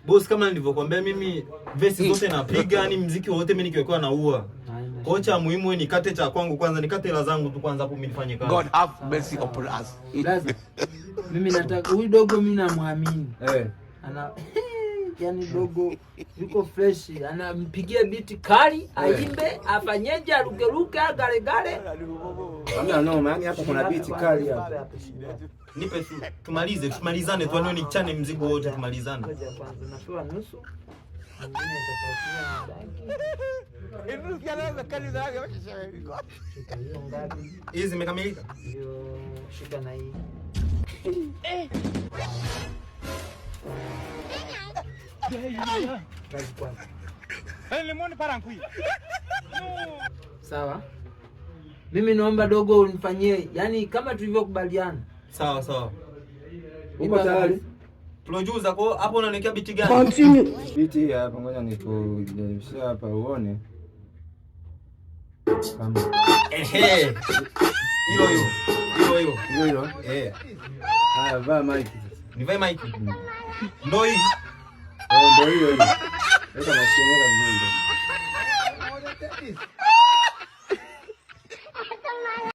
Boss, kama nilivyokuambia mimi verse zote napiga, yani muziki wote mimi nikiwekwa naua. Kocha muhimu ni nikate cha kwangu kwanza, nikate hela zangu tu kwanza hapo mimi nifanye kazi. God have mercy upon us. Mimi nataka huyu dogo mimi namwamini. Ana yani dogo yuko fresh, anampigia beat kali, aimbe, afanyeje, arukeruke, gale. Hamna noma, yani hapa kuna beat kali hapa. Nipe tu tumalizane tu, ni chane mzigo wote tumalizane. Ngoja kwanza napewa nusu. Mwingine atapatia ndani. Hizi zimekamilika? Ndio, shika na hii. Sawa. Mimi naomba dogo unifanyie, yani kama tulivyokubaliana. Sawa. Uko tayari? Producer kwa hapo unaelekea biti gani? Continue. Biti hapa ngoja nikuonyeshe hapa uone. Kama Ehe. Hilo. Haya, vaa mic. Nivae mic. Ndio hii. Ndio hiyo. Weka mashine vizuri.